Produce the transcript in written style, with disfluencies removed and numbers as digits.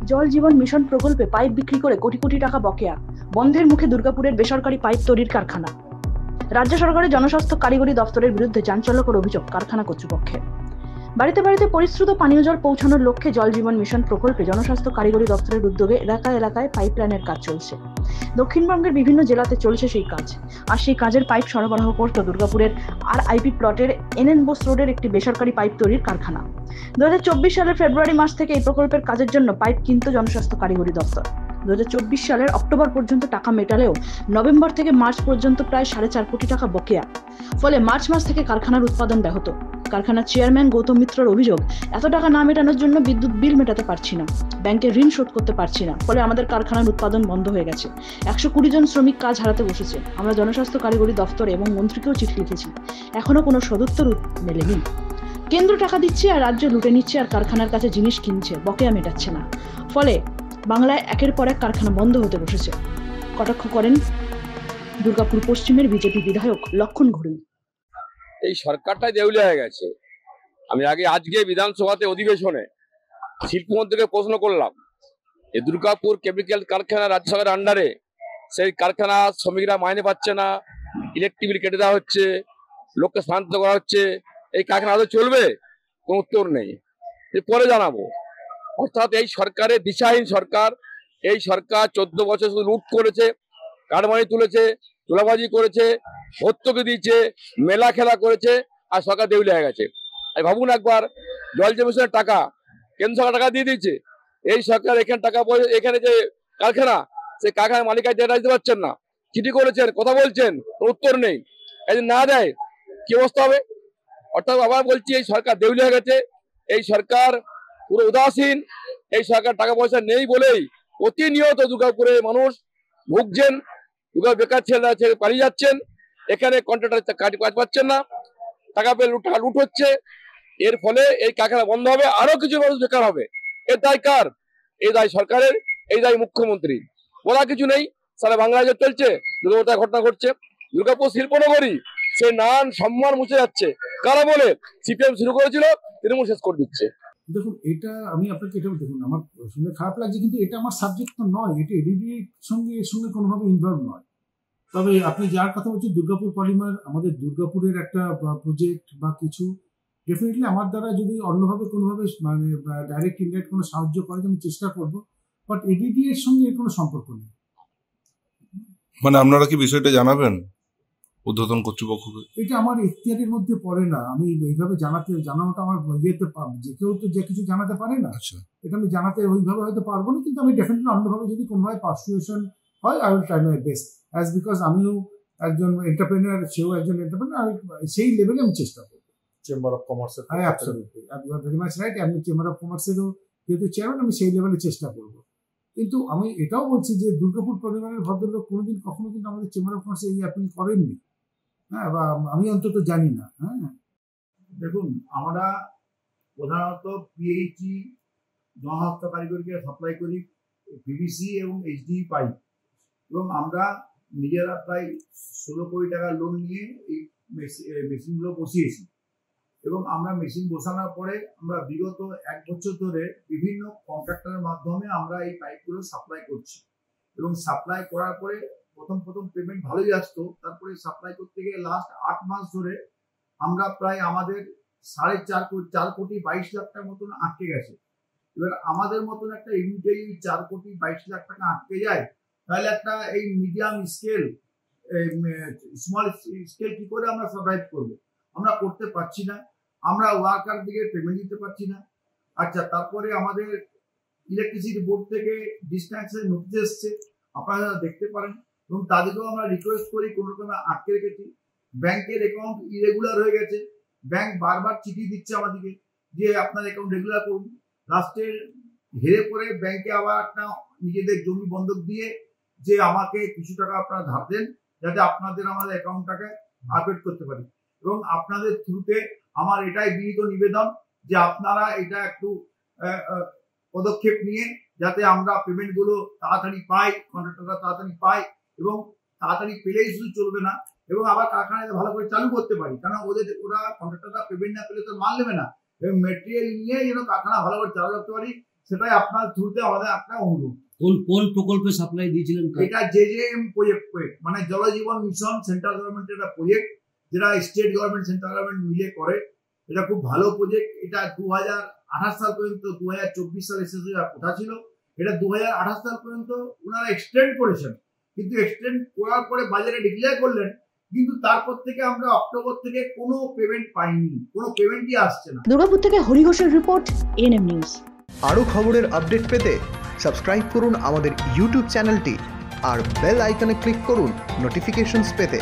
জল জীবন মিশন প্রকল্পে পাইপ বিক্রি করে কোটি কোটি টাকা বকেয়া, বন্ধের মুখে দুর্গাপুরের বেসরকারি পাইপ তৈরির কারখানা। রাজ্য সরকারের জনস্বাস্থ্য কারিগরি দপ্তরের বিরুদ্ধে চাঞ্চল্যকর অভিযোগ কারখানা কর্তৃপক্ষের। বাড়িতে বাড়িতে পরিশ্রুত পানীয় জল পৌঁছানোর লক্ষ্যে জল জীবন মিশন প্রকল্পে জনস্বাস্থ্য কারিগরি দপ্তরের উদ্যোগে এলাকায় এলাকায় পাইপলাইনের কাজ চলছে। দক্ষিণবঙ্গের বিভিন্ন জেলাতে চলছে সেই কাজ, আর সেই কাজের পাইপ সরবরাহ করত দুর্গাপুরের RIP প্লটের NN বোস রোডের একটি বেসরকারি পাইপ তৈরির কারখানা। 2024 সালের ফেব্রুয়ারি মাস থেকে এই প্রকল্পের কাজের জন্য পাইপ কিনত জনস্বাস্থ্য কারিগরি দপ্তর। 2024 সালের অক্টোবর পর্যন্ত টাকা মেটালেও নভেম্বর থেকে মার্চ পর্যন্ত প্রায় 4.5 কোটি টাকা বকেয়া। ফলে মার্চ মাস থেকে কারখানার উৎপাদন ব্যাহত। কারখানার চেয়ারম্যান গৌতম মিত্রর অভিযোগ, এত টাকা না মেটানোর জন্য বিদ্যুৎ বিল মেটাতে পারছি না, ব্যাংকের ঋণ শোধ করতে পারছি না, ফলে আমাদের কারখানার উৎপাদন বন্ধ হয়ে গেছে। 120 জন শ্রমিক কাজ হারাতে বসেছে। আমরা জনস্বাস্থ্য কারিগরি দপ্তর এবং মন্ত্রীকেও চিঠি লিখেছি, এখনো কোনো সদুত্তর মেলেনি। কেন্দ্র টাকা দিচ্ছে আর রাজ্য লুটে নিচ্ছে, আর কারখানার কাছে জিনিস কিনছে, বকেয়া মেটাচ্ছে না। ফলে বাংলায় একের পর এক কারখানা বন্ধ হতে বসেছে। কটাক্ষ করেন দুর্গাপুর পশ্চিমের বিজেপি বিধায়ক লক্ষণ ঘুরি। এই সরকারটাই দেউলিয়া হয়ে গেছে। আমি আজকে বিধানসভাতে অধিবেশনে শিল্পমন্ত্রীকে প্রশ্ন করলাম, এই দুর্গাপুর কেমিক্যাল কারখানা রাজ্য সরকারের আন্ডারে, সেই কারখানা শ্রমিকরা মাইনে পাচ্ছে না, ইলেকট্রিক বিল কেটে দেওয়া হচ্ছে, লোককে শান্ত করা হচ্ছে, এই কারখানা আদৌ চলবে? কোনো উত্তর নেই। পরে জানাবো। অর্থাৎ এই সরকারের দিশাহীন সরকার। এই সরকার 14 বছর শুধু লুট করেছে, কারমানি তুলেছে, তোলাবাজি করেছে, ভর্তুকি দিয়েছে, মেলা খেলা করেছে, আর সরকার দেউলিয়া হয়ে গেছে। আর ভাবুন একবার, জল জীবনের টাকা কেন্দ্র সরকার টাকা দিয়ে দিয়েছে, এই সরকার এখানে টাকা এখানে যে কারখানা, সেই কারখানার মালিক ডেটা দিতে পারছেন না, চিঠি করেছেন, কথা বলছেন, উত্তর নেই। যদি না দেয় কি অবস্থা হবে? অর্থাৎ আবার বলছি, এই সরকার দেউলিয়া হয়ে গেছে। এই সরকার পুরো উদাসীন। এই সরকার টাকা পয়সা নেই বলেই প্রতিনিয়ত দুর্গাপুরে মানুষ ভুগছেন, বেকার ছেলেরা পালিয়ে যাচ্ছেন, এখানে কন্ট্রাক্টর কাজ পাচ্ছেন না, টাকা পেয়ে লুট হচ্ছে। এর ফলে এই কারখানা বন্ধ হবে, আরো কিছু মানুষ বেকার হবে। এর দায় কার? এই দায় সরকারের, এই দায় মুখ্যমন্ত্রী। বলা কিছু নেই, সারা বাংলায় চলছে, দুর্গাপুর ঘটনা ঘটছে। দুর্গাপুর শিল্পনগরী, সে নান সম্মান মুছে যাচ্ছে। কারা বলে? CPM শুরু করেছিল, তৃণমূল শেষ করে দিচ্ছে। দেখুন, এটা আমি আপনাকে এটা দেখুন, আমার শুনে খারাপ লাগছে, কিন্তু এটা আমার সাবজেক্ট তো নয়, এটা এডিডির সঙ্গে এর সঙ্গে কোনোভাবে ইনভলভ নয়। তবে আপনি যার কথা বলছেন, দুর্গাপুর পলিমার আমাদের দুর্গাপুরের একটা প্রজেক্ট বা কিছু, ডেফিনেটলি আমার দ্বারা যদি অন্যভাবে কোনোভাবে মানে ডাইরেক্ট ইনডাইরেক্ট কোনো সাহায্য করে আমি চেষ্টা করব, বাট এডিডি এর সঙ্গে এর কোনো সম্পর্ক নেই। মানে আপনারা কি বিষয়টা জানাবেন ঊর্ধ্বতন কর্তৃপক্ষকে? এটা আমার এখতিয়ারের মধ্যে পড়ে না, আমি এইভাবে জানানোটা আমার ইয়েতে যে কেউ তো যে কিছু জানাতে পারে না। এটা আমি জানাতে ওইভাবে হয়তো পারবো না, কিন্তু আমি ডেফিনেটলি অন্যভাবে যদি কোনোভাবে পার্সুয়েশন হয়, I will try my best, as because আমিও একজন এন্টারপ্রেনার, সেও একজন এন্টারপ্রেনার, সেই লেভেলে আমি চেষ্টা করবো। চেম্বার অফ কমার্সের, হ্যাঁ absolutely, you are very much right. আমি চেম্বার অফ কমার্সেরও যেহেতু চেয়ারম্যান, আমি সেই লেভেলে চেষ্টা করবো। কিন্তু আমি এটাও বলছি যে দুর্গাপুর পরিবারের ভদ্রলোক কোনোদিন কখনো কিন্তু আমাদের চেম্বার অফ কমার্সে এই অ্যাপিল করেননি, হ্যাঁ, বা আমি অন্তত জানি না। হ্যাঁ, দেখুন, আমরা প্রধানত PHE জনস্বাস্থ্য কারিগরিকে সাপ্লাই করি PVC এবং HDPE পাইপ, এবং আমরা নিজেরা প্রায় 16 কোটি টাকা লোন নিয়ে এই মেশিনগুলো বসিয়েছি। এবং আমরা মেশিন বসানোর পরে আমরা বিগত 1 বছর ধরে বিভিন্ন কন্ট্রাক্টরের মাধ্যমে আমরা এই পাইপগুলো সাপ্লাই করছি। এবং সাপ্লাই করার পরে প্রথম পেমেন্ট ভালোই আসতো, তারপরে সাপ্লাই করতে গিয়ে লাস্ট 8 মাস ধরে আমরা প্রায় আমাদের 4 কোটি 22 লাখ টাকার মতন আটকে গেছে। এবার আমাদের মতন একটা ইউনিটে 4 কোটি 22 লাখ টাকা আটকে যায়, তাহলে একটা এই মিডিয়াম স্কেল, স্মল স্কেল কি করে আমরা সার্ভাইভ করবো? আমরা করতে পারছি না, আমরা ওয়ার্কার দিকে পেমেন্ট দিতে পারছি না। আচ্ছা, তারপরে আমাদের ইলেকট্রিসিটি বোর্ড থেকে ডিসট্যান্সের নোটিশ এসছে, আপনারা দেখতে পারেন, এবং তাদেরকেও আমরা রিকোয়েস্ট করি, কোনো রকমে আটকে রেখেছি। ব্যাংকের অ্যাকাউন্ট ইরেগুলার হয়ে গেছে, ব্যাংক বারবার চিঠি দিচ্ছে আমাদেরকে যে আপনার অ্যাকাউন্ট রেগুলার করুন। লাস্টে হেরে পরে ব্যাংকে আবার একটা নিজেদের জমি বন্ধক দিয়ে যে আমাকে কিছু টাকা আপনারা ধার দেন, যাতে আমাদের অ্যাকাউন্টটাকে আপডেট করতে পারি। এবং আপনাদের থ্রুতে আমার এটাই বিনীত নিবেদন যে আপনারা এটা একটু পদক্ষেপ নিয়ে যাতে আমরা পেমেন্টগুলো তাড়াতাড়ি পাই, কন্ট্রাক্টররা তাড়াতাড়ি পাই, এবং তাড়াতাড়ি পেলেই শুধু চলবে না, এবং আবার কারখানায় ভালো করে চালু করতে পারি। কারণ ওরা কন্ট্রাক্টররা পেমেন্ট না পেলে তো মাল নেবে না, এবং মেটেরিয়াল নিয়ে যেন কারখানা ভালো করে চালু রাখতে পারি, সেটাই আপনার থ্রুতে আমাদের একটা অনুরোধ। কোন প্রকল্পে সাপ্লাই দিয়েছিলেন? এটা JJM প্রজেক্ট, মানে জলজীবন মিশন সেন্ট্রাল গভর্নমেন্টের একটা প্রজেক্ট, যেটা স্টেট গভর্নমেন্ট সেন্ট্রাল গভর্নমেন্ট মিলে করে। এটা খুব ভালো প্রজেক্ট। এটা 2028 সাল পর্যন্ত, 2024 সালে শেষ হয়ে যাওয়ার কথা ছিল। এটা 2028 সাল পর্যন্ত ওনারা এক্সটেন্ড করেছেন, কিন্তু এক্সটেন্ড করার পরে বাজারে ডিক্লেয়ার করলেন, কিন্তু তারপর থেকে আমরা অক্টোবর থেকে কোনো পেমেন্ট পাইনি, কোনো পেমেন্টই আসছে না। দুর্গাপুর থেকে হরি ঘোষের রিপোর্ট, ANM নিউজ। আরও খবরের আপডেট পেতে সাবস্ক্রাইব করুন আমাদের ইউটিউব চ্যানেলটি আর বেল আইকনে ক্লিক করুন নোটিফিকেশনস পেতে।